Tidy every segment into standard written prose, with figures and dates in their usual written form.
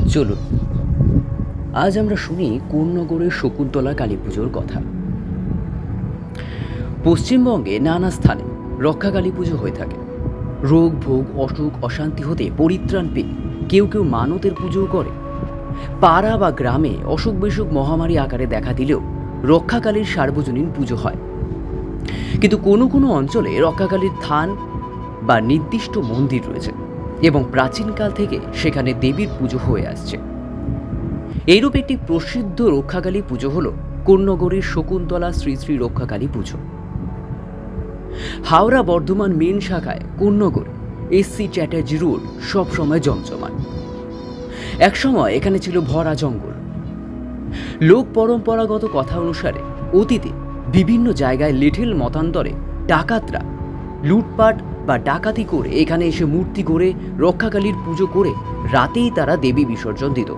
চলুন আজ আমরা শুনি কোন্নগরের শকুন্তলা কালী পুজোর কথা। পশ্চিমবঙ্গে নানা স্থানে রক্ষা কালী পুজো হয়ে থাকে। রোগ ভোগ অসুখ অশান্তি হতে পরিত্রাণ পেয়ে কেউ কেউ মানতের পুজোও করে। পাড়া বা গ্রামে অসুখ বিসুখ মহামারী আকারে দেখা দিলেও রক্ষাকালীর সার্বজনীন পুজো হয়। কিন্তু কোনো কোনো অঞ্চলে রক্ষাকালীর থান বা নির্দিষ্ট মন্দির রয়েছে এবং প্রাচীনকাল থেকে সেখানে দেবীর পুজো হয়ে আসছে। এইরূপ একটি প্রসিদ্ধ রক্ষাকালী পুজো হল কোন্নগরের শকুন্তলা শ্রী শ্রী রক্ষাকালী পুজো। হাওড়া বর্ধমান মেন শাখায় কোন্নগর SC চ্যাটার্জি রোড সবসময় জমজমান। একসময় এখানে ছিল ভরা জঙ্গল। লোক পরম্পরাগত কথা অনুসারে অতীতে বিভিন্ন জায়গায় লেঠেল মতান্তরে ডাকাতরা লুটপাট বা ডাকাতি করে এখানে এসে মূর্তি করে রক্ষাকালীর পুজো করে রাতেই তারা দেবী বিসর্জন দিত।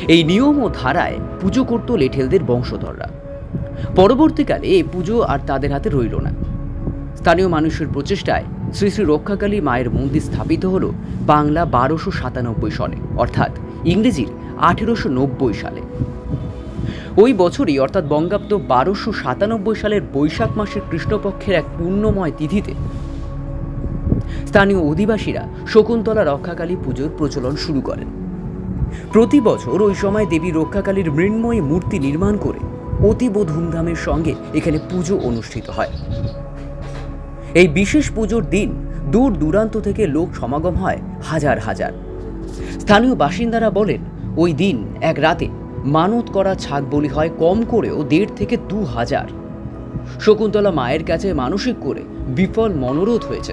এই নিয়ম ও ধারায় পুজো করত লেঠেলদের বংশধররা। পরবর্তীকালে এই পুজো আর তাদের হাতে রইল না। স্থানীয় মানুষের প্রচেষ্টায় শ্রী শ্রী রক্ষাকালী মায়ের মন্দির স্থাপিত হল বাংলা 1297 সালে, অর্থাৎ ইংরেজির 1890 সালে। ওই বছরই অর্থাৎ বঙ্গাব্দ 1297 সালের বৈশাখ মাসের কৃষ্ণপক্ষের এক পুণ্যময় তিথিতে স্থানীয় অধিবাসীরা শকুন্তলা রক্ষাকালী পুজোর প্রচলন শুরু করেন। প্রতি বছর ওই সময় দেবী রক্ষাকালীর মৃন্ময়ী মূর্তি নির্মাণ করে অতীব ধুমধামের সঙ্গে এখানে পুজো অনুষ্ঠিত হয়। এই বিশেষ পুজোর দিন দূর দূরান্ত থেকে লোক সমাগম হয় হাজার হাজার। স্থানীয় বাসিন্দারা বলেন, ওই দিন এক রাতে মানত করা ছাগ বলি হয় কম করেও 1.5 থেকে 2,000। শকুন্তলা মায়ের কাছে মানসিক করে বিফল মনোরথ হয়েছে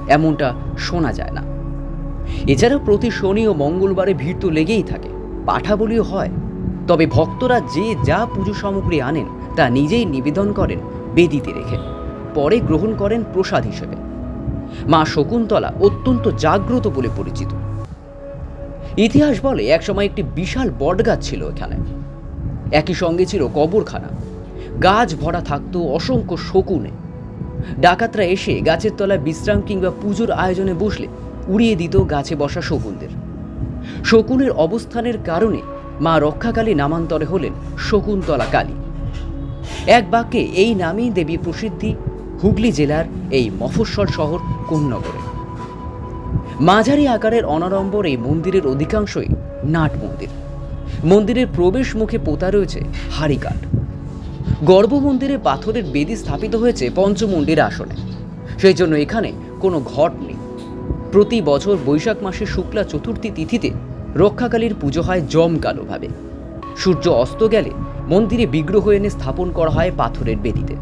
এমনটা শোনা যায় না। এছাড়া প্রতি শনি ও মঙ্গলবারে ভিড় তো লেগেই থাকে, পাঠা বলিও হয়। তবে ভক্তরা যে যা পুজো সামগ্রী আনেন তা নিজেই নিবেদন করেন বেদিতে রেখে, পরে গ্রহণ করেন প্রসাদ হিসেবে। মা শকুন্তলা অত্যন্ত জাগ্রত বলে পরিচিত। ইতিহাস বলে একসময় একটি বিশাল বটগাছ ছিল এখানে। একই সঙ্গে ছিল কবরখানা। গাছ ভরা থাকতো অসংখ্য শকুনে। ডাকাতরা এসে গাছের তলায় বিশ্রাম কিংবা পুজোর আয়োজনে বসলে উড়িয়ে দিত গাছে বসা শকুনদের। শকুনের অবস্থানের কারণে মা রক্ষাকালী নামান্তরে হলেন শকুন্তলা কালী। এক বাক্যে এই নামেই দেবী প্রসিদ্ধি হুগলি জেলার এই মফস্বল শহর কোন্নগরে। মাঝারি আকারের অনাড়ম্বর এই মন্দিরের অধিকাংশই নাট মন্দির। মন্দিরের প্রবেশ মুখে পোতা রয়েছে হাড়িকাঠ। গর্ভ মন্দিরে পাথরের বেদি স্থাপিত হয়েছে পঞ্চমুণ্ডির আসনে। সেই জন্য এখানে কোনো ঘট নেই। প্রতি বছর বৈশাখ মাসের শুক্লা চতুর্থী তিথিতে রক্ষাকালীর পুজো হয় জমকালোভাবে। সূর্য অস্ত গেলে মন্দিরে বিগ্রহ এনে স্থাপন করা হয় পাথরের বেদিতে।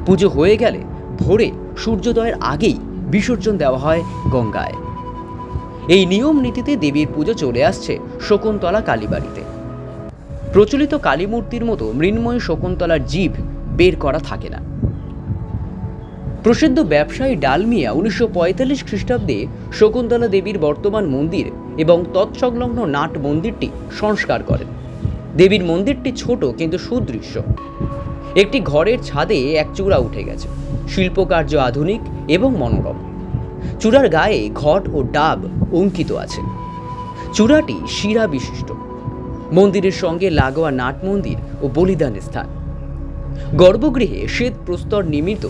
পুজো হয়ে গেলে ভোরে সূর্যোদয়ের আগেই বিসর্জন দেওয়া হয় গঙ্গায়। এই নিয়ম নীতিতে দেবীর পুজো চলে আসছে শকুন্তলা কালীবাড়িতে। প্রচলিত কালী মূর্তির মতো মৃন্ময়ী শকুন্তলার জিভ বের করা থাকে না। প্রসিদ্ধ ব্যবসায়ী ডালমিয়া 1945 খ্রিস্টাব্দে শকুন্তলা দেবীর বর্তমান মন্দির এবং তৎসংলগ্ন নাট মন্দিরটি সংস্কার করেন। দেবীর মন্দিরটি ছোট কিন্তু সুদৃশ্য। একটি ঘরের ছাদে এক চূড়া উঠে গেছে। শিল্পকার্য আধুনিক এবং মনোরম। চূড়ার গায়ে ঘট ও ডাব অঙ্কিত আছে। চূড়াটি শিরা বিশিষ্ট। মন্দিরের সঙ্গে লাগোয়া নাট মন্দির ও বলিদান স্থান। গর্ভগৃহে শ্বেত প্রস্তর নির্মিত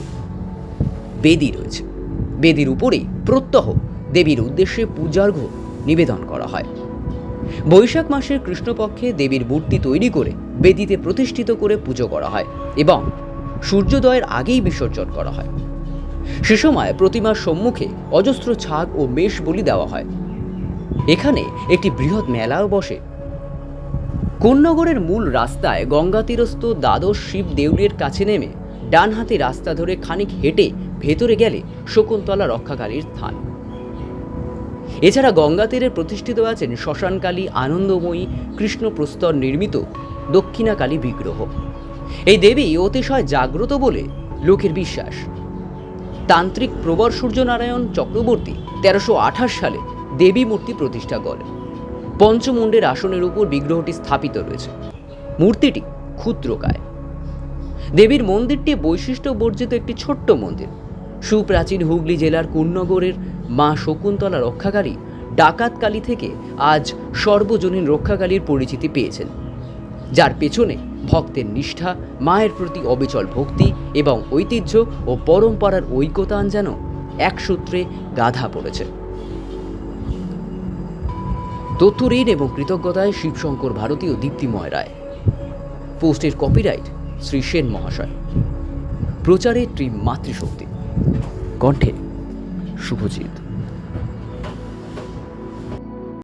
বেদি রয়েছে। বেদির উপরেই প্রত্যহ দেবীর উদ্দেশ্যে পূজার্ঘ্য নিবেদন করা হয়। বৈশাখ মাসের কৃষ্ণপক্ষে দেবীর মূর্তি তৈরি করে বেদিতে প্রতিষ্ঠিত করে পুজো করা হয় এবং সূর্যোদয়ের আগেই বিসর্জন করা হয়। সে সময় প্রতিমার সম্মুখে অজস্র ছাগ ও মেষ বলি দেওয়া হয়। এখানে একটি বৃহৎ মেলাও বসে। কোন্নগরের মূল রাস্তায় গঙ্গা তীরস্থ দ্বাদশ শিব দেউলের কাছে নেমে ডান হাতে রাস্তা ধরে খানিক হেঁটে ভেতরে গেলে শকুন্তলা রক্ষাকালীর স্থান। এছাড়া গঙ্গা তীরে প্রতিষ্ঠিত আছেন শ্মশানকালী, আনন্দময়ী, কৃষ্ণপ্রস্তর নির্মিত দক্ষিণাকালী বিগ্রহ। এই দেবী অতিশয় জাগ্রত বলে লোকের বিশ্বাস। তান্ত্রিক প্রবর সূর্যনারায়ণ চক্রবর্তী 1328 সালে দেবী মূর্তি প্রতিষ্ঠা করেন। পঞ্চমুণ্ডের আসনের উপর বিগ্রহটি স্থাপিত রয়েছে। মূর্তিটি ক্ষুদ্রকায়। দেবীর মন্দিরটি বৈশিষ্ট্য বর্জিত একটি ছোট্ট মন্দির। সুপ্রাচীন হুগলি জেলার কোন্নগরের মা শকুন্তলা রক্ষাকারী ডাকাতকালী থেকে আজ সর্বজনীন রক্ষাকালীর পরিচিতি পেয়েছেন, যার পেছনে ভক্তের নিষ্ঠা, মায়ের প্রতি অবিচল ভক্তি এবং ঐতিহ্য ও পরম্পরার ঐক্যতান যেন এক সূত্রে গাঁথা পড়েছে। তথ্য ঋণ এবং কৃতজ্ঞতায় শিবশঙ্কর ভারতী ও দীপ্তিময় রায়। পোস্টের কপিরাইট শ্রী সেন মহাশয়। প্রচারে টিম মাতৃশক্তি। কণ্ঠে শুভজিৎ।